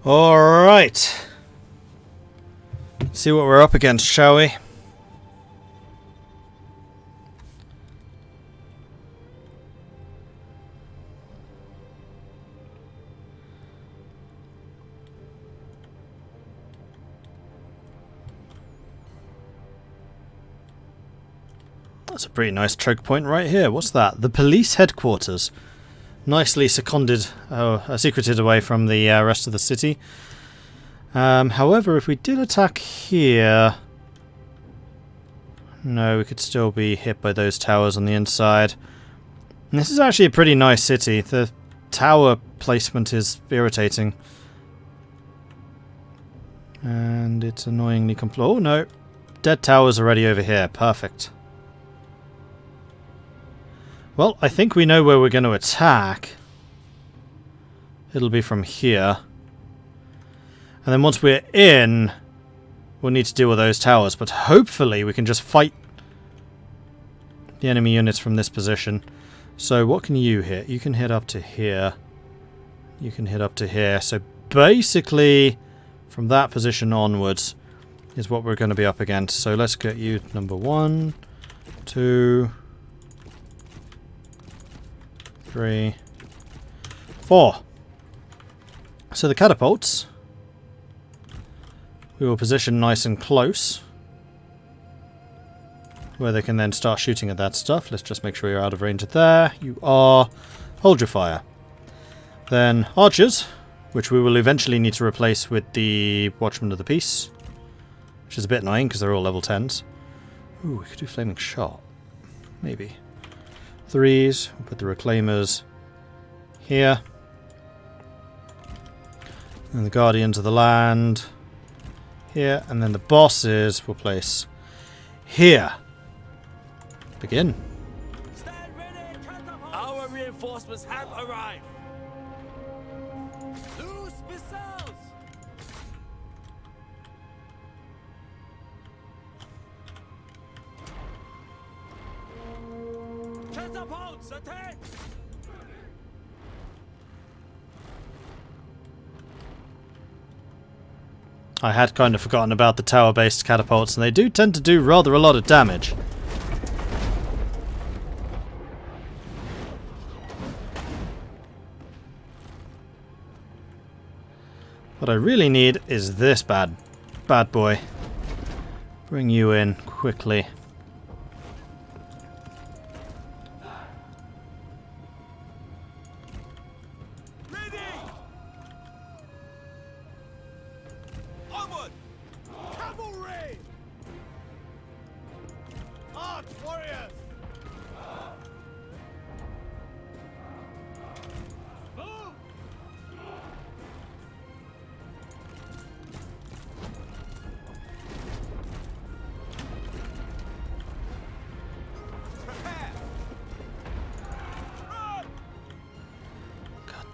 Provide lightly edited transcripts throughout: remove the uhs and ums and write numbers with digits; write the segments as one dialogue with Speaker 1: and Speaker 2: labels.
Speaker 1: Alright. See what we're up against, shall we? That's a pretty nice choke point right here. What's that? The police headquarters. Nicely secreted away from the rest of the city. However, if we did attack here... No, we could still be hit by those towers on the inside. And this is actually a pretty nice city. The tower placement is irritating. And it's annoyingly oh no! Dead towers already over here. Perfect. Well, I think we know where we're going to attack. It'll be from here. And then once we're in, we'll need to deal with those towers. But hopefully we can just fight the enemy units from this position. So what can you hit? You can hit up to here. You can hit up to here. So basically, from that position onwards is what we're going to be up against. So let's get you number 1, 2... 3, 4. So the catapults we will position nice and close where they can then start shooting at that stuff. Let's just make sure you're out of range of there. You are. Hold your fire. Then archers, which we will eventually need to replace with the Watchmen of the Peace, which is a bit annoying because they're all level 10s. Ooh, we could do flaming shot. Maybe. 3s, we'll put the reclaimers here. And the guardians of the land here. And then the bosses we'll place here. Begin.
Speaker 2: Stand ready, our reinforcements have arrived. Loose missiles. Catapults, attack!
Speaker 1: I had kind of forgotten about the tower-based catapults, and they do tend to do rather a lot of damage. What I really need is this bad boy. Bring you in quickly.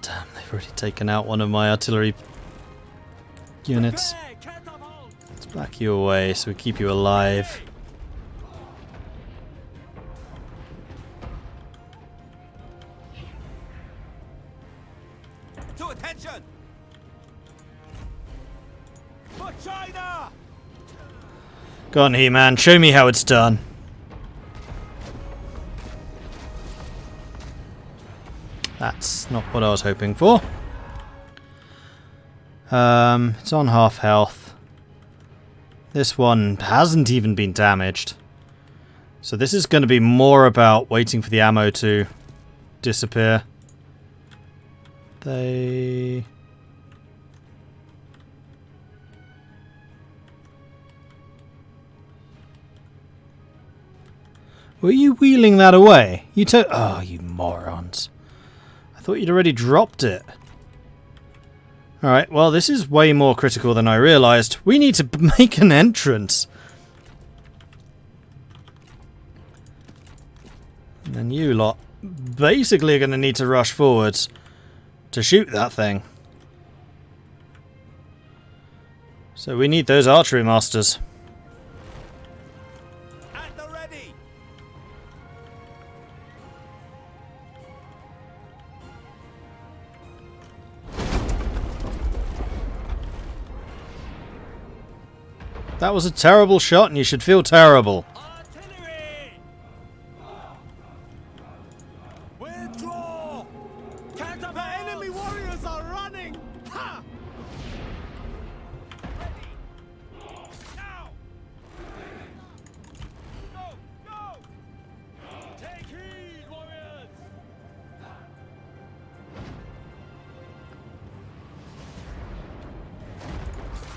Speaker 1: Damn, they've already taken out one of my artillery units. Let's black you away so we keep you alive.
Speaker 2: To attention! For China!
Speaker 1: Go on, He-Man, show me how it's done. That's not what I was hoping for. It's on half health. This one hasn't even been damaged. So this is going to be more about waiting for the ammo to disappear. They... Were you wheeling that away? You took... Oh, you morons. I thought you'd already dropped it. Alright, well this is way more critical than I realised. We need to make an entrance. And then you lot basically are going to need to rush forwards to shoot that thing. So we need those archery masters.
Speaker 2: At the ready!
Speaker 1: That was a terrible shot and you should feel terrible.
Speaker 2: Artillery! Withdraw! Catapult!
Speaker 3: The enemy warriors are running! Ha!
Speaker 2: Now! Go! Take heed, warriors!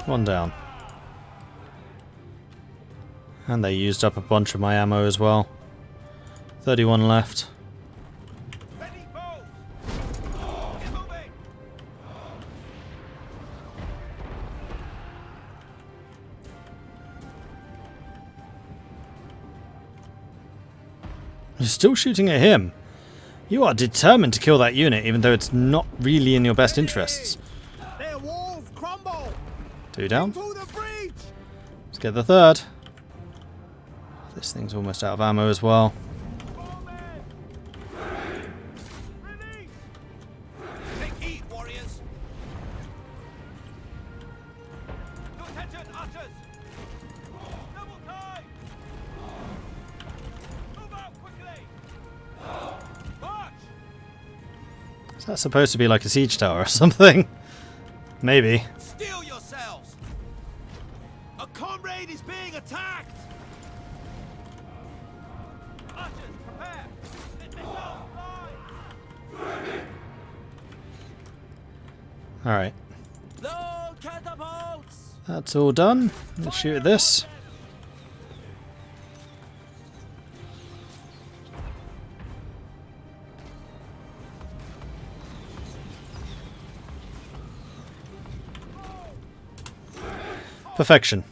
Speaker 1: One down. And they used up a bunch of my ammo as well. 31 left.
Speaker 2: Ready, bow! Get moving!
Speaker 1: You're still shooting at him. You are determined to kill that unit, even though it's not really in your best interests.
Speaker 3: Their walls crumble!
Speaker 1: 2 down.
Speaker 3: To the breach!
Speaker 1: Let's get the 3rd. This thing's almost out of ammo as well.
Speaker 2: Release! Take heed, warriors! To attention, archers! Double time! Move out quickly! March!
Speaker 1: Is that supposed to be like a siege tower or something? Maybe.
Speaker 2: Steel yourselves! A comrade is being attacked! Archers, prepare! Let the missiles fly!
Speaker 1: Alright.
Speaker 2: Load catapults!
Speaker 1: That's all done. Let's shoot at this. Perfection.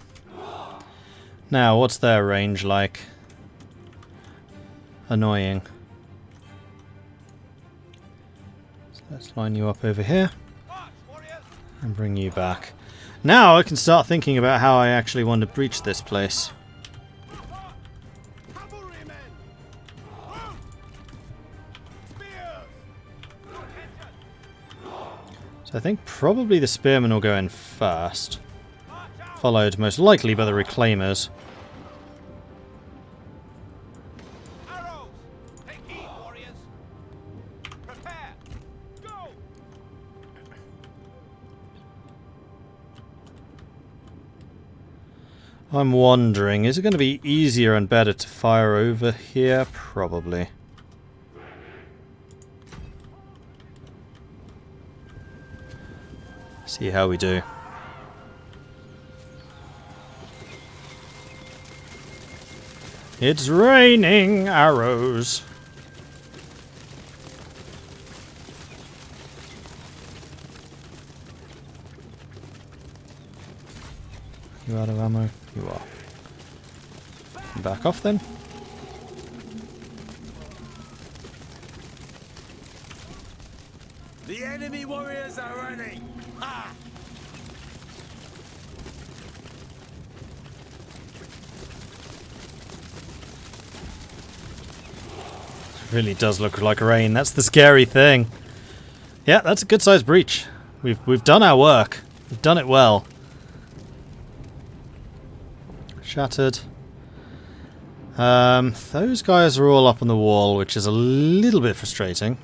Speaker 1: Now, what's their range like? Annoying. So let's line you up over here
Speaker 2: March, warriors!
Speaker 1: and bring you back. Now I can start thinking about how I actually want to breach this place.
Speaker 3: Cavalrymen! Move! Spears!
Speaker 2: To attention!
Speaker 1: So I think probably the spearmen will go in first,
Speaker 2: March out!
Speaker 1: followed most likely by the reclaimers.
Speaker 2: Arrows! Take heed, warriors! Prepare! Go!
Speaker 1: I'm wondering, is it going to be easier and better to fire over here? Probably. See how we do. It's raining arrows. You out of ammo? You are. Back off then.
Speaker 2: The enemy warriors are running! Ha!
Speaker 1: It really does look like rain. That's the scary thing. Yeah, that's a good sized breach. We've done our work. We've done it well. Shattered. Those guys are all up on the wall, which is a little bit frustrating.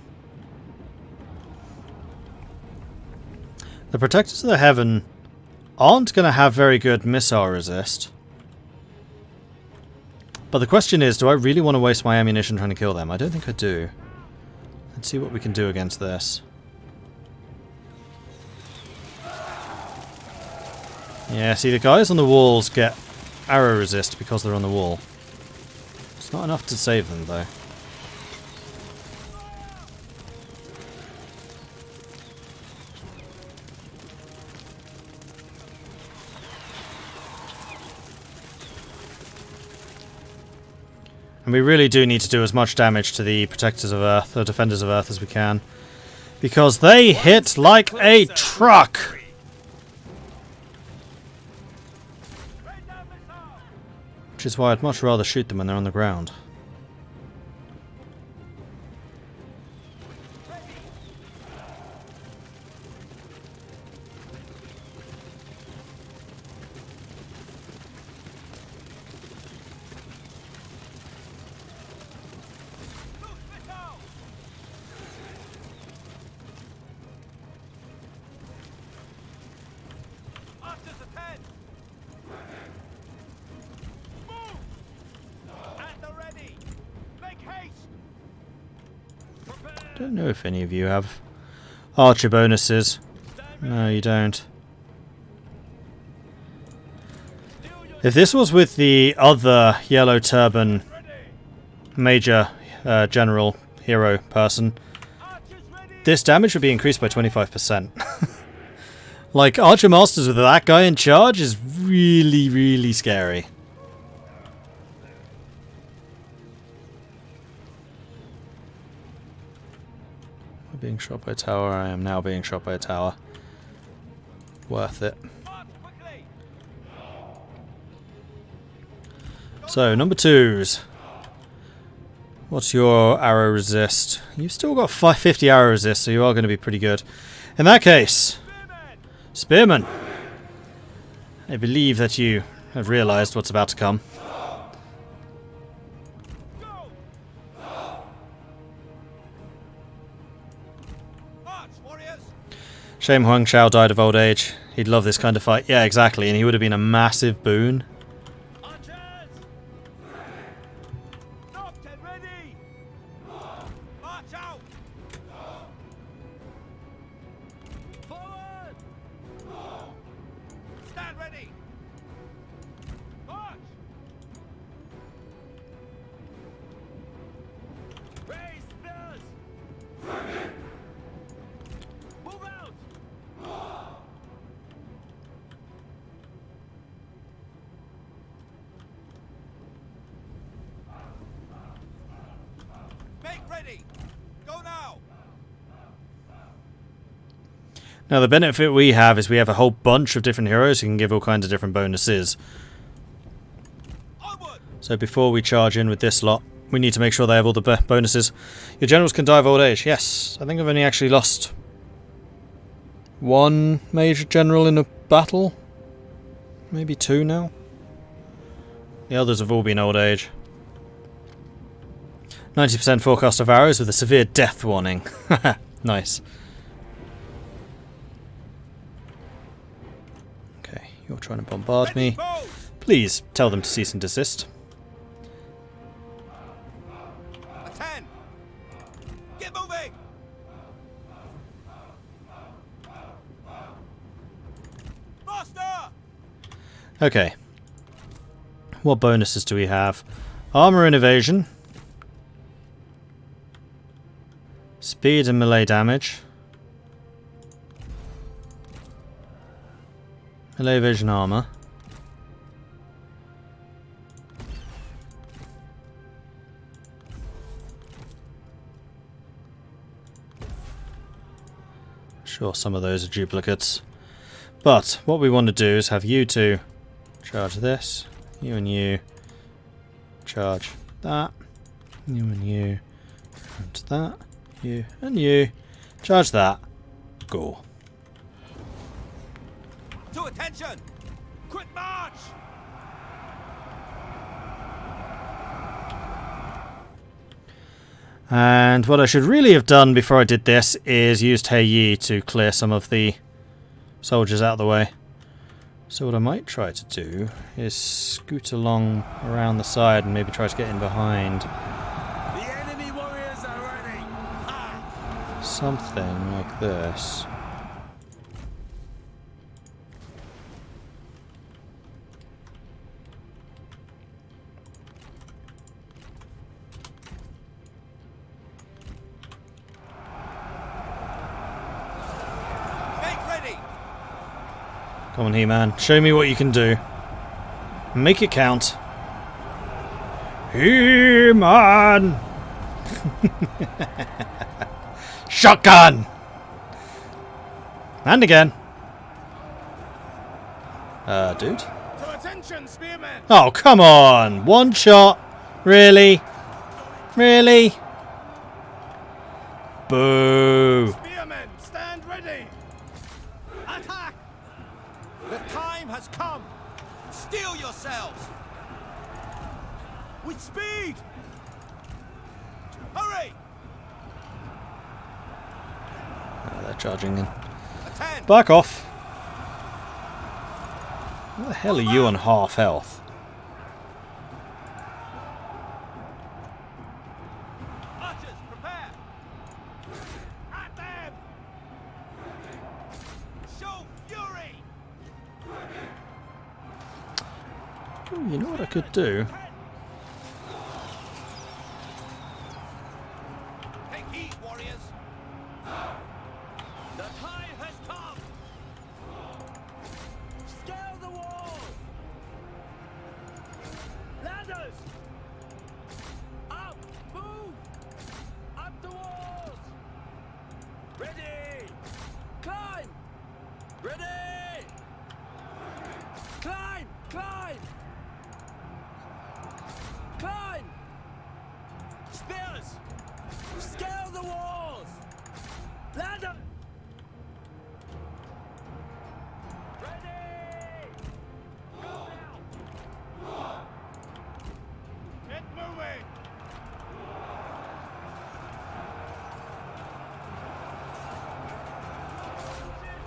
Speaker 1: The Protectors of the Heaven aren't going to have very good missile resist. But the question is, do I really want to waste my ammunition trying to kill them? I don't think I do. Let's see what we can do against this. Yeah, see, the guys on the walls get arrow resist because they're on the wall. It's not enough to save them, though. And we really do need to do as much damage to the Protectors of Earth, or Defenders of Earth, as we can. Because they hit like a truck! Which is why I'd much rather shoot them when they're on the ground. don't know if any of you have archer bonuses. No, you don't. If this was with the other yellow turban major general hero person, this damage would be increased by 25%. Like, Archer Masters with that guy in charge is really, really scary. I'm being shot by a tower. I am now being shot by a tower. Worth it. So, number 2s. What's your arrow resist? You've still got 550 arrow resist, so you are going to be pretty good. In that case, Spearman, I believe that you have realized what's about to come. Shame Huang Chao died of old age. He'd love this kind of fight. Yeah, exactly, and he would have been a massive boon. Now the benefit we have is we have a whole bunch of different heroes who can give all kinds of different bonuses. So before we charge in with this lot, we need to make sure they have all the bonuses. Your generals can die of old age. Yes, I think I've only actually lost one major general in a battle. Maybe 2 now. The others have all been old age. 90% forecast of arrows with a severe death warning. Nice. Okay, you're trying to bombard me. Please tell them to cease and desist.
Speaker 2: Attend. Get moving. Faster.
Speaker 1: Okay. What bonuses do we have? Armor and evasion. Speed and melee damage. Melee evasion armor. Sure, some of those are duplicates. But what we want to do is have you two charge this. You and you charge that. You and you charge that. You and you charge that. Go.
Speaker 2: To attention. Quick march.
Speaker 1: And what I should really have done before I did this is used Hei Yi to clear some of the soldiers out of the way. So what I might try to do is scoot along around the side and maybe try to get in behind.
Speaker 2: The enemy warriors are running. Ah.
Speaker 1: Something like this.
Speaker 2: Make ready.
Speaker 1: Come on, He-Man. Show me what you can do. Make it count. He-Man! Shotgun! And again. Dude?
Speaker 3: To attention, spearmen!
Speaker 1: Oh, come on! One shot? Really? Really? Boo!
Speaker 3: Spearmen, stand ready! Attack!
Speaker 2: The time has come. Steel yourselves.
Speaker 3: With speed!
Speaker 2: Hurry.
Speaker 1: They're charging in.
Speaker 2: Attend.
Speaker 1: Back off! Where the hell are you on half health?
Speaker 2: Archers, prepare.
Speaker 1: Ooh, you know what I could do?
Speaker 2: Take heed, warriors. The time has come. Scale the wall. Ladders. Up, move. Up the walls. Ready. Climb. Ready. Climb. Climb. Climb. Spears. Scale the walls. Ladder. Ready. Go now.
Speaker 3: Get moving!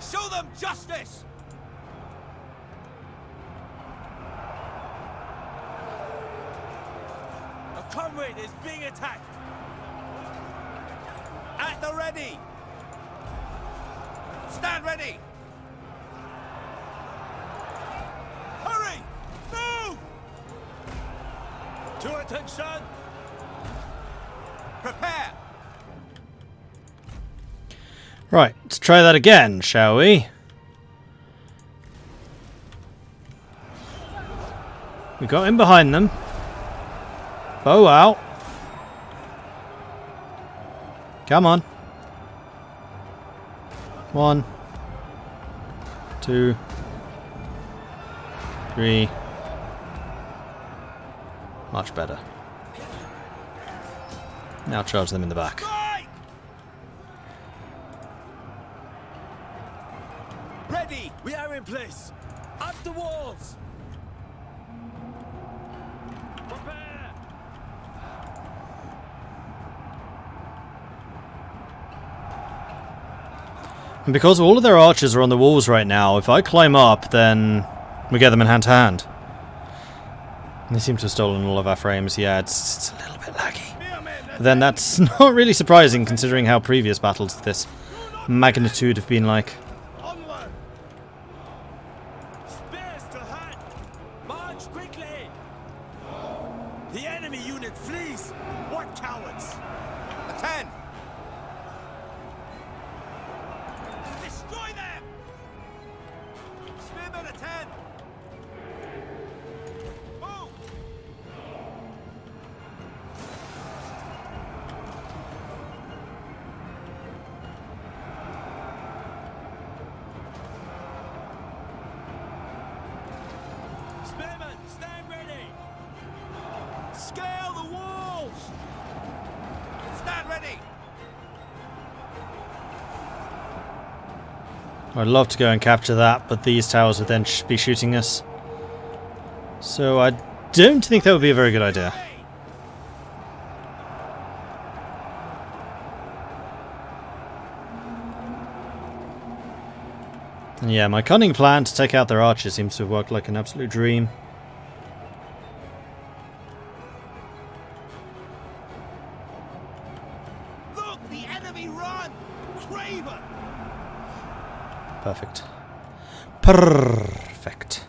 Speaker 2: Show them justice. A comrade is being attacked. At the ready. Stand ready. Hurry! Move! To attention. Prepare.
Speaker 1: Right, let's try that again, shall we? We got in behind them. Bow out. Come on. 1, 2, 3. Much better. Now charge them in the back.
Speaker 2: Strike! Ready. We are in place. Up the walls. Prepare.
Speaker 1: And because all of their archers are on the walls right now, if I climb up, then we get them in hand to hand. And they seem to have stolen all of our frames. Yeah, it's a little bit laggy. But then that's not really surprising considering how previous battles of this magnitude have been like.
Speaker 3: Onward!
Speaker 2: Spears to hand. March quickly. The enemy unit flees. What cowards? Attend. Destroy them. Spearmen attend. Move. Spearmen, stand ready. Scale the walls. Stand ready.
Speaker 1: I'd love to go and capture that, but these towers would then be shooting us. So I don't think that would be a very good idea. And yeah, my cunning plan to take out their archers seems to have worked like an absolute dream.
Speaker 2: Look, the enemy run. Craven.
Speaker 1: Perfect. Perfect.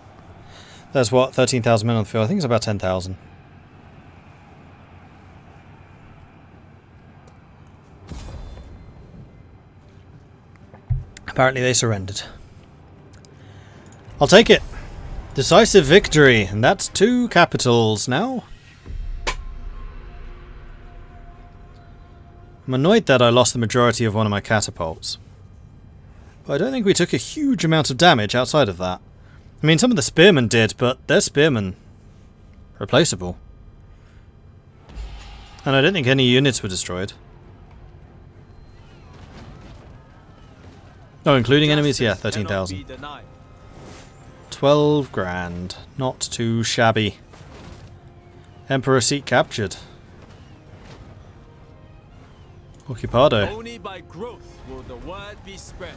Speaker 1: There's what, 13,000 men on the field? I think it's about 10,000. Apparently they surrendered. I'll take it. Decisive victory, and that's 2 capitals now. I'm annoyed that I lost the majority of one of my catapults. But I don't think we took a huge amount of damage outside of that. I mean, some of the spearmen did, but they're spearmen. Replaceable. And I don't think any units were destroyed. Oh, including enemies? Yeah, 13,000. 12 grand. Not too shabby. Emperor seat captured. Occupado.
Speaker 2: Only by growth will the word be spread.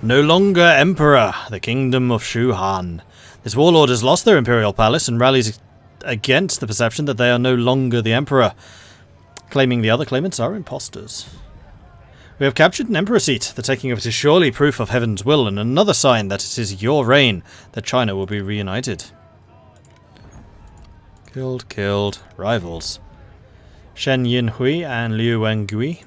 Speaker 1: No longer Emperor, the Kingdom of Shu Han. This warlord has lost their imperial palace and rallies against the perception that they are no longer the Emperor, claiming the other claimants are imposters. We have captured an Emperor seat. The taking of it is surely proof of heaven's will and another sign that it is your reign that China will be reunited. Killed. Rivals. Shen Yinhui and Liu Wengui.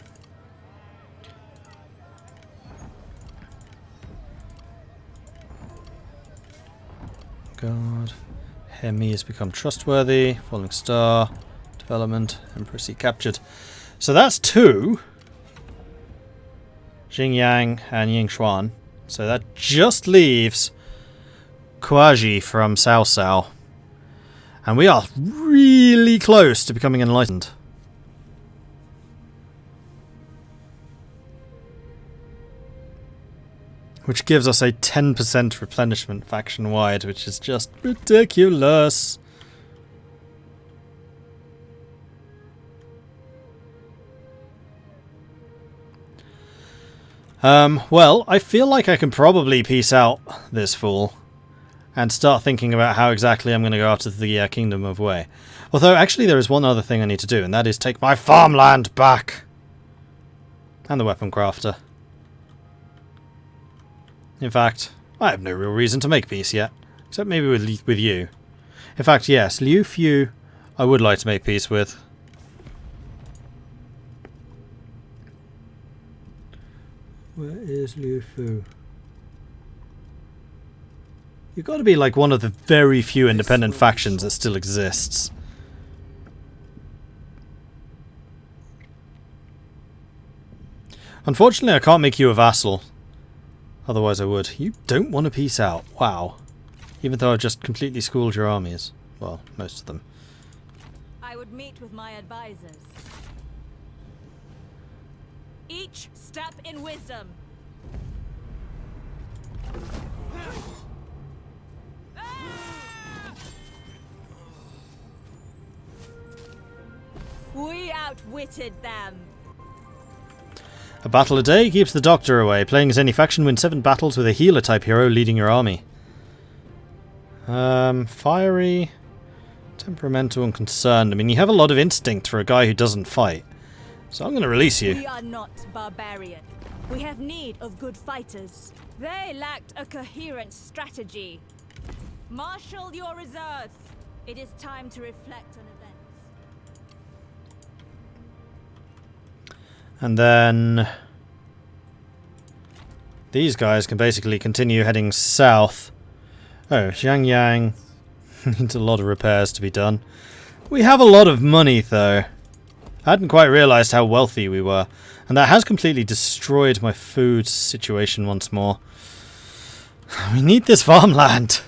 Speaker 1: God. Hemi has become trustworthy. Falling Star. Development. Empress captured. So that's 2. Xingyang and Yingshuan. So that just leaves Kuaji from Cao Cao. And we are really close to becoming enlightened. Which gives us a 10% replenishment faction-wide, which is just ridiculous. Well, I feel like I can probably peace out this fool and start thinking about how exactly I'm going to go after the Kingdom of Wei. Although, actually, there is one other thing I need to do, and that is take my farmland back! And the weapon crafter. In fact, I have no real reason to make peace yet, except maybe with you. In fact, yes, Liu Fu I would like to make peace with. Where is Liu Fu? You've got to be like one of the very few independent factions that still exists. Unfortunately, I can't make you a vassal. Otherwise I would. You don't want to peace out. Wow. Even though I've just completely schooled your armies. Well, most of them.
Speaker 4: I would meet with my advisors. Each step in wisdom. We outwitted them.
Speaker 1: A battle a day keeps the doctor away. Playing as any faction, win 7 battles with a healer type hero leading your army. Fiery, temperamental and concerned. I mean, you have a lot of instinct for a guy who doesn't fight. So I'm going to release you.
Speaker 4: We are not barbarian. We have need of good fighters. They lacked a coherent strategy. Marshal your reserves. It is time to reflect on events.
Speaker 1: And then these guys can basically continue heading south. Oh, Xiangyang needs a lot of repairs to be done. We have a lot of money though. I hadn't quite realised how wealthy we were. And that has completely destroyed my food situation once more. We need this farmland.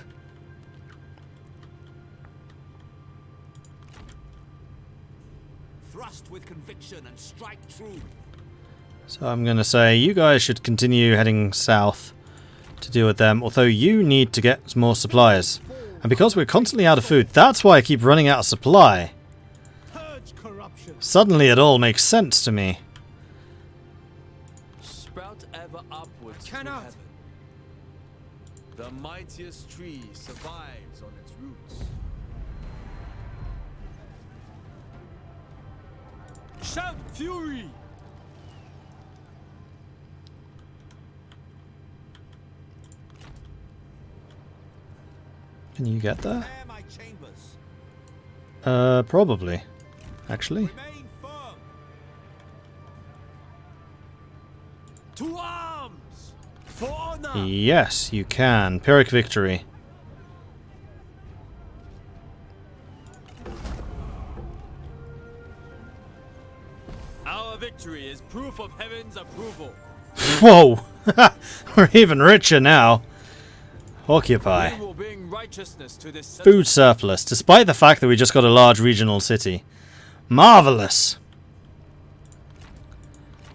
Speaker 2: Thrust with conviction and strike true.
Speaker 1: So I'm going to say you guys should continue heading south to deal with them. Although you need to get more supplies. And because we're constantly out of food, that's why I keep running out of supply.
Speaker 3: Purge corruption.
Speaker 1: Suddenly it all makes sense to me.
Speaker 5: Sprout ever upwards to
Speaker 3: Cannot.
Speaker 5: heaven. The mightiest tree survives on its roots.
Speaker 3: Shout fury.
Speaker 1: Can you get there?
Speaker 2: Prepare my chambers.
Speaker 1: Probably. Actually.
Speaker 2: Remain firm.
Speaker 3: To arms. For honor.
Speaker 1: Yes, you can. Pyrrhic victory.
Speaker 3: Our victory is proof of heaven's approval.
Speaker 1: Whoa! We're even richer now. Occupy.
Speaker 3: We will bring righteousness to this
Speaker 1: Food surplus, despite the fact that we just got a large regional city. Marvellous!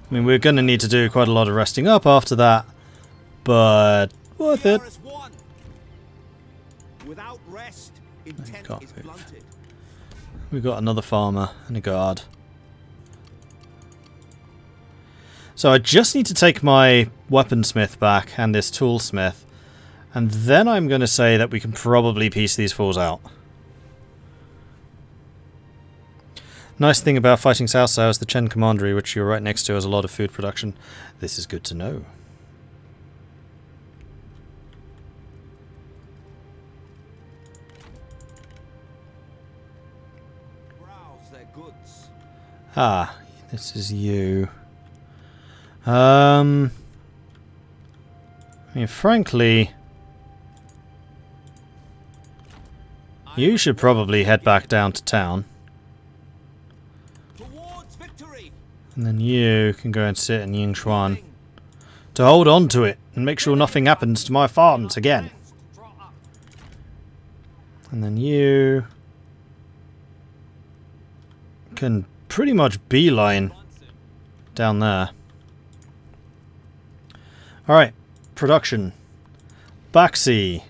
Speaker 1: I mean, we're going to need to do quite a lot of resting up after that, but worth
Speaker 2: We
Speaker 1: it.
Speaker 2: are as one. Without rest, intent
Speaker 1: can't
Speaker 2: is
Speaker 1: move.
Speaker 2: blunted.
Speaker 1: We've got another farmer and a guard. So I just need to take my weaponsmith back and this toolsmith, and then I'm going to say that we can probably piece these fools out. Nice thing about fighting Cao Cao is the Chen Commandery, which you're right next to, has a lot of food production. This is good to know.
Speaker 2: their goods.
Speaker 1: Ah, this is you. I mean, frankly, you should probably head back down to town.
Speaker 2: Towards victory.
Speaker 1: And then you can go and sit in Yingchuan to hold on to it and make sure nothing happens to my farms again. And then you can pretty much beeline down there. Alright, production. Baxi.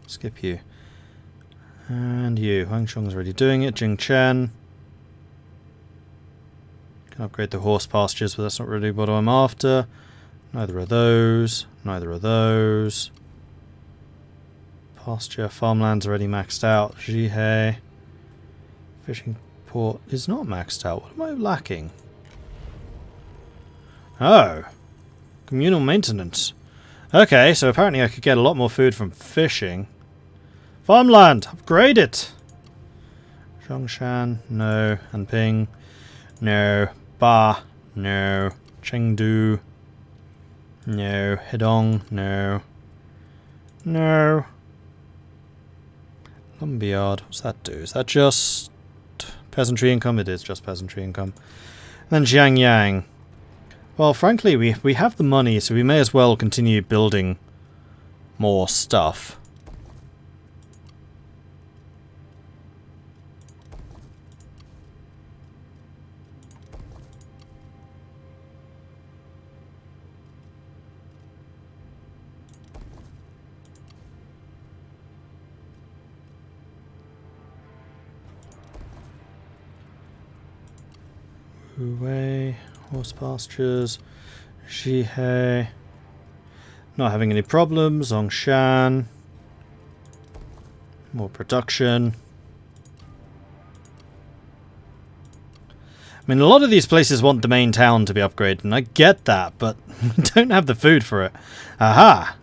Speaker 1: Skip you. And you. Huang Chong's already doing it. Jing Chen. Can upgrade the horse pastures, but that's not really what I'm after. Neither are those. Neither are those. Pasture. Farmland's already maxed out. Jihei. Fishing port is not maxed out. What am I lacking? Oh. Communal maintenance. Okay, so apparently I could get a lot more food from fishing. Farmland! Upgrade it! Zhongshan, no. Anping, no. Ba, no. Chengdu, no. Hedong, no. No. Lumberyard, what's that do? Is that just peasantry income? It is just peasantry income. And then Jiangyang. Well, frankly, we have the money, so we may as well continue building more stuff. Wu-wei, horse pastures, Jihei, not having any problems, Zongshan, more production. I mean, a lot of these places want the main town to be upgraded, and I get that, but we don't have the food for it. Aha!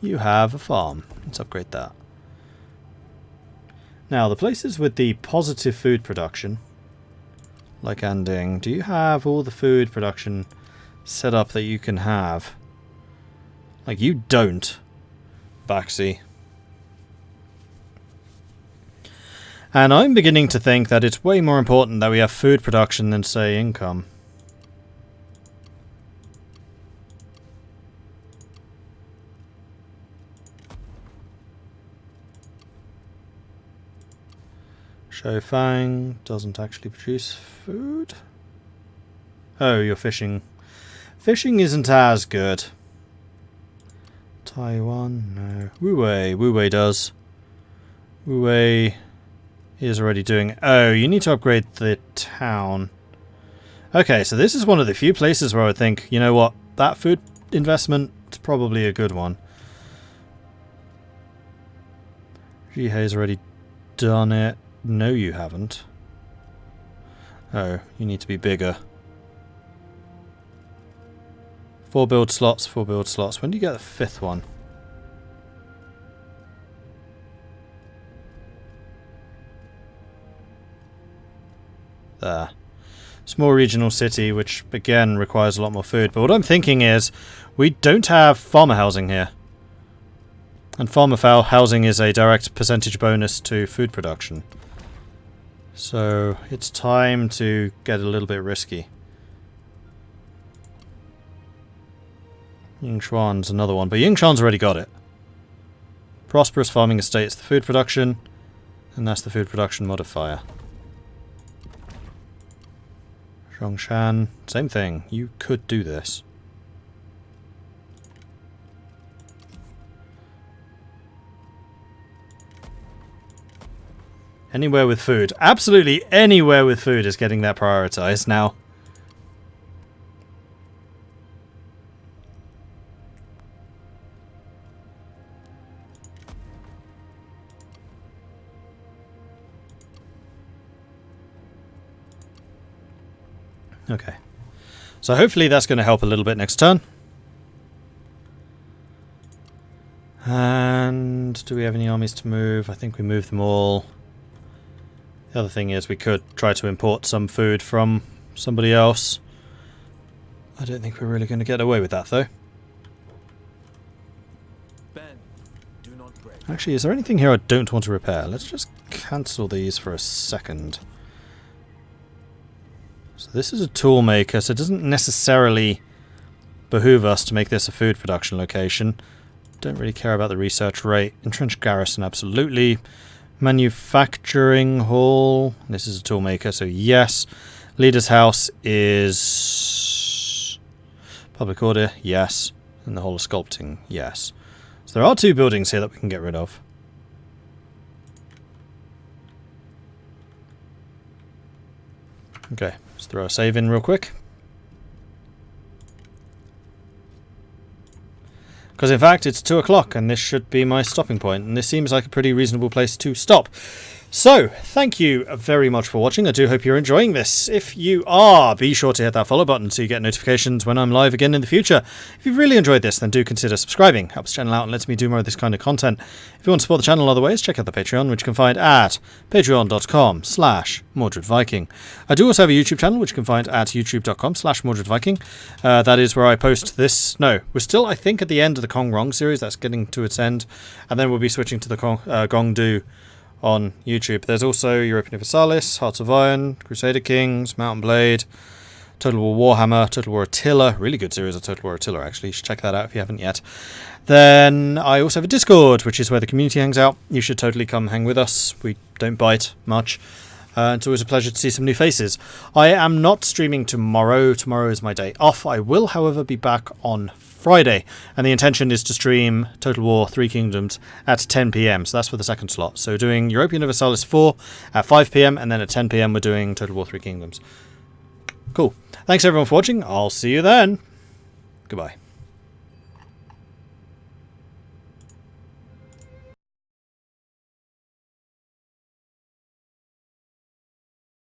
Speaker 1: You have a farm. Let's upgrade that. Now, the places with the positive food production, like Anding, do you have all the food production set up that you can have? Like, you don't, Baxi. And I'm beginning to think that it's way more important that we have food production than, say, income. Shofang doesn't actually produce food. Oh, you're fishing. Fishing isn't as good. Taiwan, no. Wu-wei. Wu-wei does. Wu-wei is already doing... Oh, you need to upgrade the town. Okay, so this is one of the few places where I would think, you know what, that food investment is probably a good one. Jihei's already done it. No, you haven't. Oh, you need to be bigger. 4 build slots, 4 build slots. When do you get the 5th one? There. Small regional city, which again requires a lot more food. But what I'm thinking is, we don't have farmer housing here. And farmer housing is a direct percentage bonus to food production. So it's time to get a little bit risky. Yingshuan's another one, but Yingshuan's already got it. Prosperous farming estates, the food production, and that's the food production modifier. Zhongshan, same thing. You could do this. Anywhere with food. Absolutely anywhere with food is getting that prioritized now. Okay. So hopefully that's going to help a little bit next turn. And do we have any armies to move? I think we moved them all. The other thing is we could try to import some food from somebody else. I don't think we're really going to get away with that, though.
Speaker 5: Ben, do not break.
Speaker 1: Actually, is there anything here I don't want to repair? Let's just cancel these for a second. So this is a tool maker, so it doesn't necessarily behoove us to make this a food production location. Don't really care about the research rate. Entrenched garrison, absolutely. Manufacturing hall. This is a tool maker, so yes. Leader's house is public order, yes. And the hall of sculpting, yes. So there are 2 buildings here that we can get rid of. Okay, let's throw a save in real quick. Because in fact it's 2 o'clock and this should be my stopping point, and this seems like a pretty reasonable place to stop. So, thank you very much for watching. I do hope you're enjoying this. If you are, be sure to hit that follow button so you get notifications when I'm live again in the future. If you've really enjoyed this, then do consider subscribing. Helps the channel out and lets me do more of this kind of content. If you want to support the channel other ways, check out the Patreon, which you can find at patreon.com/MordredViking. I do also have a YouTube channel, which you can find at youtube.com/MordredViking. That is where I post this. No, we're still, I think, at the end of the Kong Rong series. That's getting to its end. And then we'll be switching to the Gong Do on YouTube. There's also European Universalis, Hearts of Iron, Crusader Kings, Mountain Blade, Total War Warhammer, Total War Attila. Really good series of Total War Attila, actually. You should check that out if you haven't yet. Then I also have a Discord, which is where the community hangs out. You should totally come hang with us. We don't bite much. It's always a pleasure to see some new faces. I am not streaming tomorrow. Tomorrow is my day off. I will, however, be back on Friday, and the intention is to stream Total War 3 Kingdoms at 10 PM, so that's for the second slot. So doing European Universalis 4 at 5 PM, and then at 10 PM we're doing Total War 3 Kingdoms. Cool. Thanks everyone for watching. I'll see you then. Goodbye.